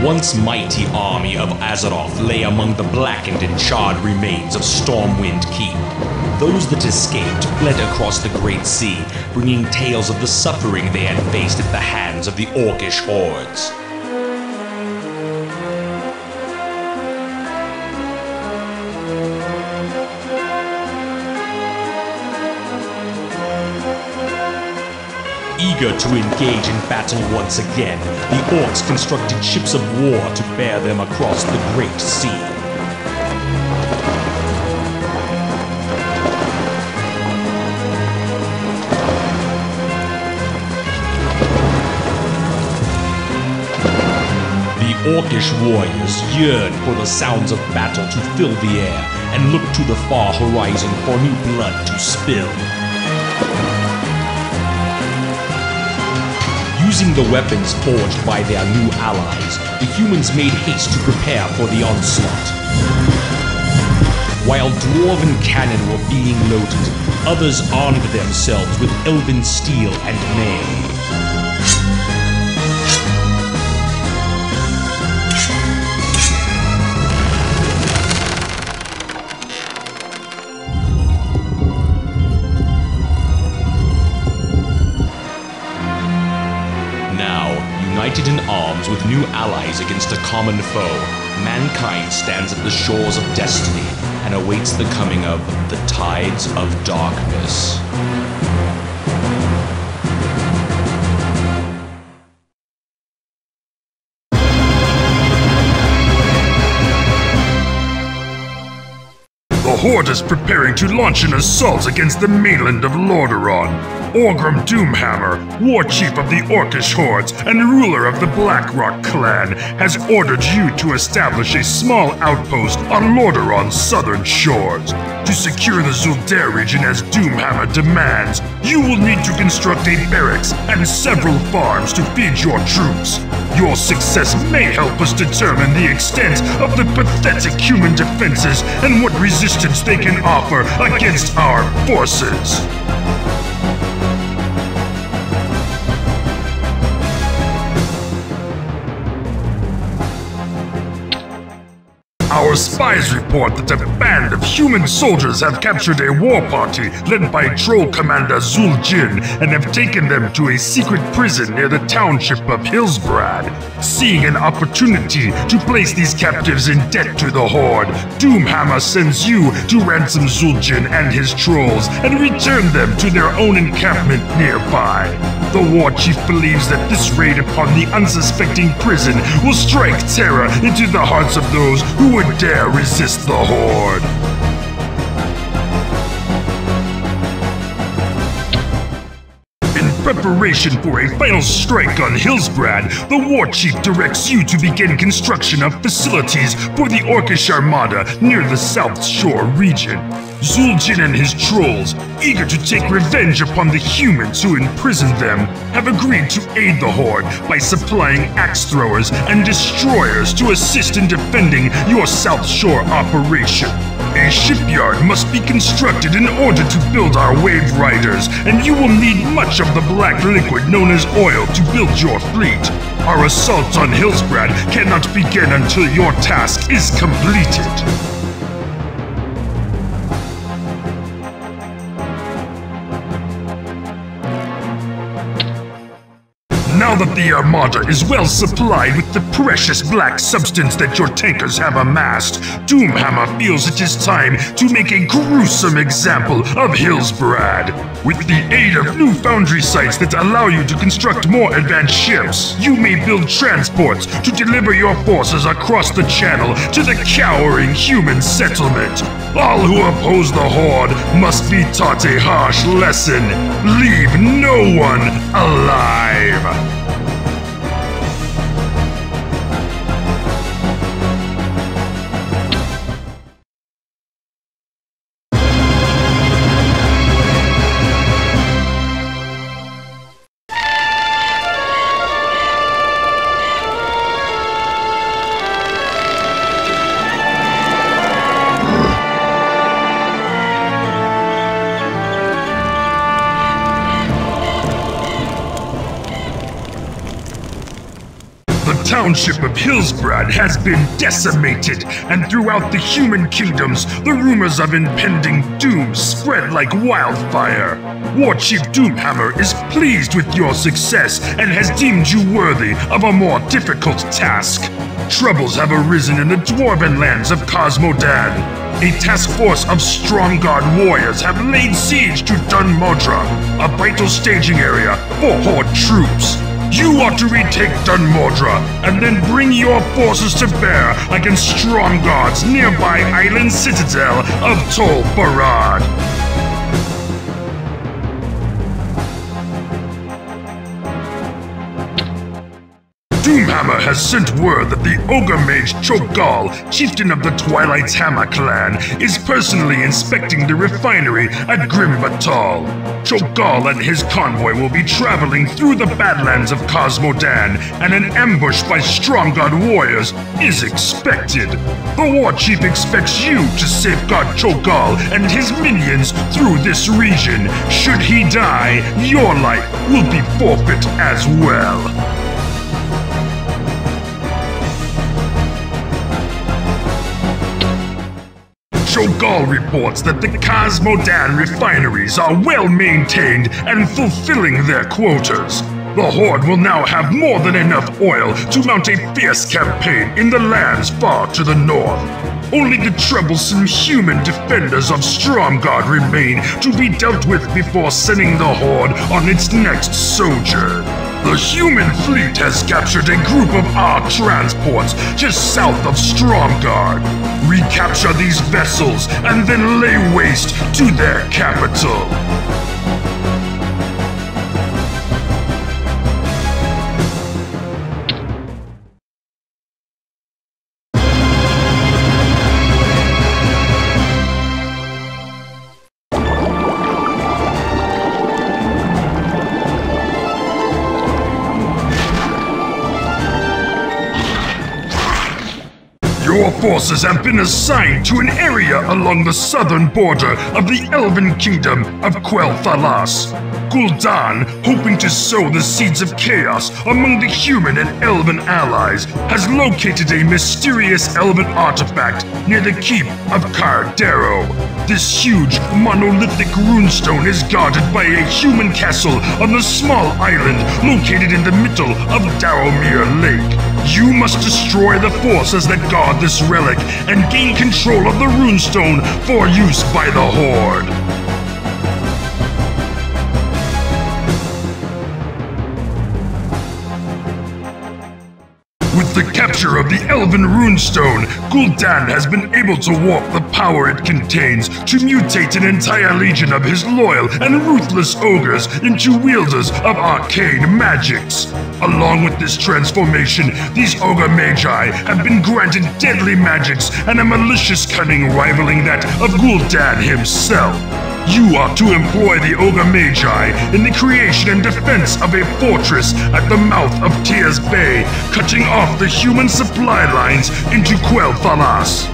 once mighty army of Azeroth lay among the blackened and charred remains of Stormwind Keep. Those that escaped fled across the Great Sea, bringing tales of the suffering they had faced at the hands of the Orcish hordes. Eager to engage in battle once again, the Orcs constructed ships of war to bear them across the Great Sea. The Orcish warriors yearned for the sounds of battle to fill the air and looked to the far horizon for new blood to spill. Using the weapons forged by their new allies, the humans made haste to prepare for the onslaught. While dwarven cannon were being loaded, others armed themselves with elven steel and mail. United in arms with new allies against a common foe, mankind stands at the shores of destiny and awaits the coming of the tides of darkness. The Horde is preparing to launch an assault against the mainland of Lordaeron. Orgrim Doomhammer, war chief of the Orcish hordes and ruler of the Blackrock clan, has ordered you to establish a small outpost on Lordaeron's southern shores. To secure the Zul'Dare region as Doomhammer demands, you will need to construct a barracks and several farms to feed your troops. Your success may help us determine the extent of the pathetic human defenses and what resistance they can offer against our forces. Our spies report that a band of human soldiers have captured a war party led by Troll Commander Zul'Jin and have taken them to a secret prison near the township of Hillsbrad. Seeing an opportunity to place these captives in debt to the Horde, Doomhammer sends you to ransom Zul'Jin and his trolls and return them to their own encampment nearby. The war chief believes that this raid upon the unsuspecting prison will strike terror into the hearts of those who would dare resist the Horde. In preparation for a final strike on Hillsbrad, the war chief directs you to begin construction of facilities for the Orcish Armada near the South Shore region. Zul'Jin and his trolls, eager to take revenge upon the humans who imprisoned them, have agreed to aid the Horde by supplying axe throwers and destroyers to assist in defending your South Shore operation. A shipyard must be constructed in order to build our wave riders, and you will need much of the black liquid known as oil to build your fleet. Our assault on Hillsbrad cannot begin until your task is completed. Now that the Armada is well supplied with the precious black substance that your tankers have amassed, Doomhammer feels it is time to make a gruesome example of Hillsbrad. With the aid of new foundry sites that allow you to construct more advanced ships, you may build transports to deliver your forces across the channel to the cowering human settlement. All who oppose the Horde must be taught a harsh lesson. Leave no one alive. township of Hillsbrad has been decimated, and throughout the human kingdoms, the rumors of impending doom spread like wildfire. War Chief Doomhammer is pleased with your success and has deemed you worthy of a more difficult task. Troubles have arisen in the dwarven lands of Cosmodan. A task force of Stromguard warriors have laid siege to Dunmodra, a vital staging area for Horde troops. You ought to retake Dunmodra and then bring your forces to bear against Stromguard's nearby island citadel of Tol Barad. Doomhammer has sent word that the Ogre Mage Cho'Gall, chieftain of the Twilight's Hammer clan, is personally inspecting the refinery at Grimbatal. Cho'Gall and his convoy will be traveling through the Badlands of Cosmodan, and an ambush by Stromguard warriors is expected. The War Chief expects you to safeguard Cho'Gall and his minions through this region. Should he die, your life will be forfeit as well. Cho'Gall reports that the Cosmodan refineries are well maintained and fulfilling their quotas. The Horde will now have more than enough oil to mount a fierce campaign in the lands far to the north. Only the troublesome human defenders of Stromguard remain to be dealt with before sending the Horde on its next sojourn. The human fleet has captured a group of our transports just south of Stromguard. Recapture these vessels and then lay waste to their capital. Your forces have been assigned to an area along the southern border of the Elven Kingdom of Quel'Thalas. Gul'dan, hoping to sow the seeds of chaos among the human and elven allies, has located a mysterious elven artifact near the keep of Cardero. This huge, monolithic runestone is guarded by a human castle on the small island located in the middle of Darrowmere Lake. You must destroy the forces that guard this relic and gain control of the runestone for use by the Horde. With the capture of the Elven Runestone, Gul'dan has been able to warp the power it contains to mutate an entire legion of his loyal and ruthless ogres into wielders of arcane magics. Along with this transformation, these ogre magi have been granted deadly magics and a malicious cunning rivaling that of Gul'dan himself. You are to employ the Ogre Magi in the creation and defense of a fortress at the mouth of Tears Bay, cutting off the human supply lines into Quel'Thalas.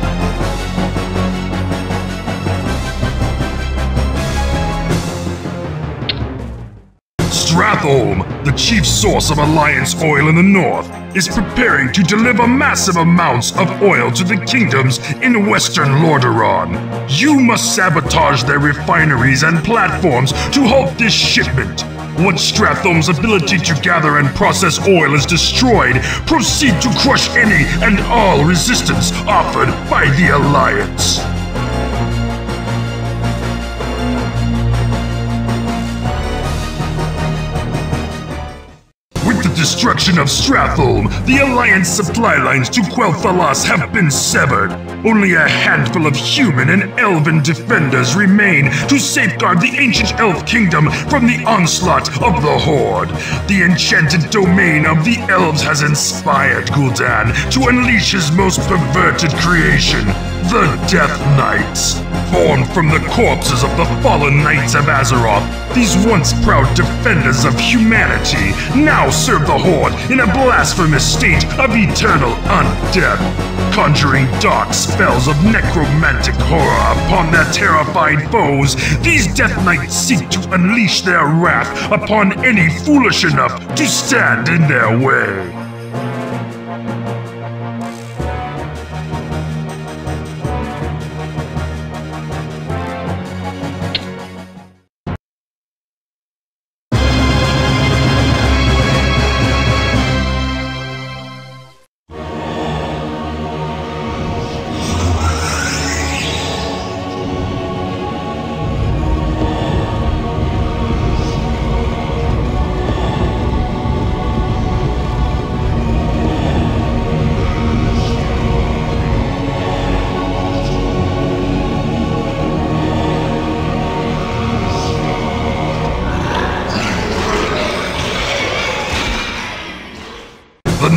Stratholm, the chief source of Alliance oil in the north, is preparing to deliver massive amounts of oil to the kingdoms in western Lordaeron. You must sabotage their refineries and platforms to halt this shipment. Once Stratholm's ability to gather and process oil is destroyed, proceed to crush any and all resistance offered by the Alliance. Destruction of Stratholm, the Alliance supply lines to Quel'Thalas have been severed. Only a handful of human and elven defenders remain to safeguard the ancient elf kingdom from the onslaught of the Horde. The enchanted domain of the elves has inspired Gul'dan to unleash his most perverted creation, the Death Knights. Formed from the corpses of the fallen Knights of Azeroth, these once proud defenders of humanity now serve the Horde in a blasphemous state of eternal undeath, conjuring dark spells of necromantic horror upon their terrified foes. These Death Knights seek to unleash their wrath upon any foolish enough to stand in their way.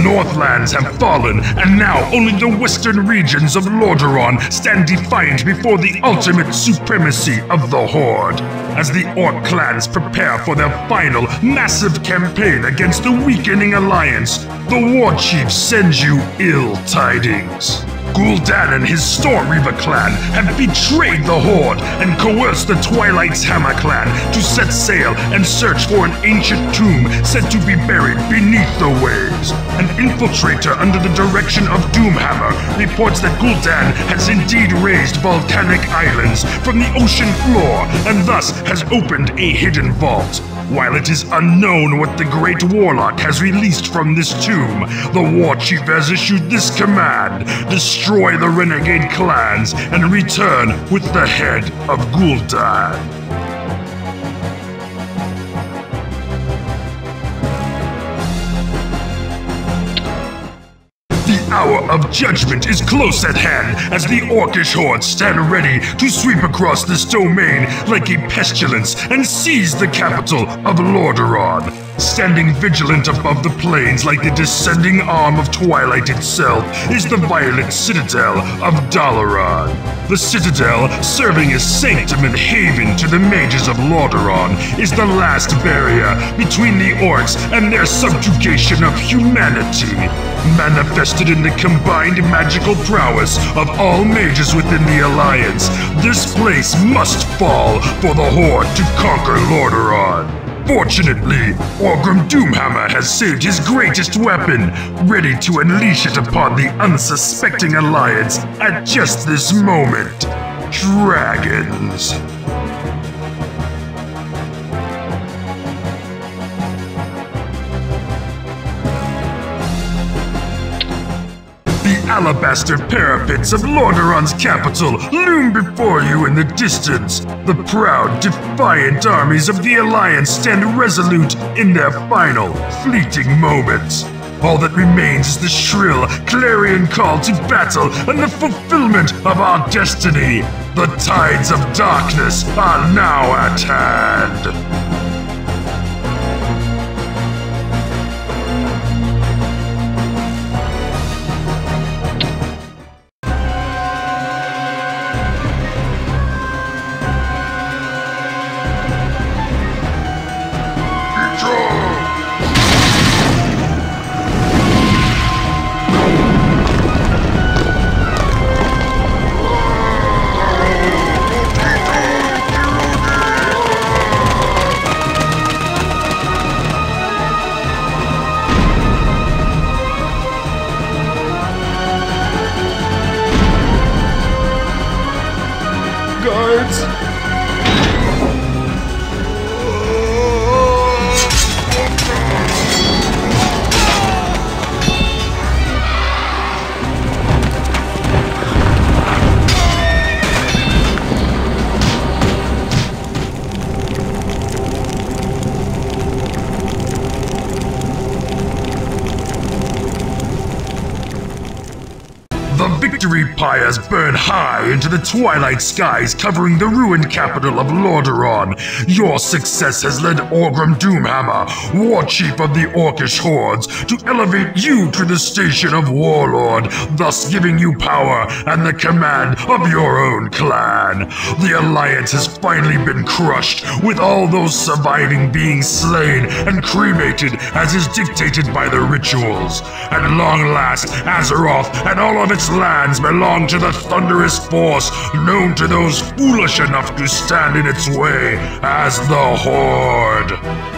Northlands have fallen, and now only the western regions of Lordaeron stand defiant before the ultimate supremacy of the Horde. As the Orc clans prepare for their final, massive campaign against the weakening Alliance, the War Chief sends you ill tidings. Gul'dan and his Storm Reaver clan have betrayed the Horde and coerced the Twilight's Hammer clan to set sail and search for an ancient tomb said to be buried beneath the waves. An infiltrator under the direction of Doomhammer reports that Gul'dan has indeed raised volcanic islands from the ocean floor and thus has opened a hidden vault. While it is unknown what the Great Warlock has released from this tomb, the War Chief has issued this command: destroy the renegade clans and return with the head of Gul'dan. The hour of judgment is close at hand as the Orcish hordes stand ready to sweep across this domain like a pestilence and seize the capital of Lordaeron. Standing vigilant above the plains like the descending arm of Twilight itself is the Violet Citadel of Dalaran. The Citadel, serving as sanctum and haven to the mages of Lordaeron, is the last barrier between the Orcs and their subjugation of humanity. Manifested in the combined magical prowess of all mages within the Alliance, this place must fall for the Horde to conquer Lordaeron. Fortunately, Orgrim Doomhammer has saved his greatest weapon, ready to unleash it upon the unsuspecting Alliance at just this moment. Dragons. The alabaster parapets of Lordaeron's capital loom before you in the distance. The proud, defiant armies of the Alliance stand resolute in their final, fleeting moments. All that remains is the shrill, clarion call to battle and the fulfillment of our destiny. The tides of darkness are now at hand. The victory pyres burn high into the twilight skies covering the ruined capital of Lordaeron. Your success has led Orgrim Doomhammer, War Chief of the Orcish Hordes, to elevate you to the station of Warlord, thus giving you power and the command of your own clan. The Alliance has finally been crushed, with all those surviving being slain and cremated as is dictated by the rituals. At long last, Azeroth and all of its lands belong to the thunderous force known to those foolish enough to stand in its way as the Horde.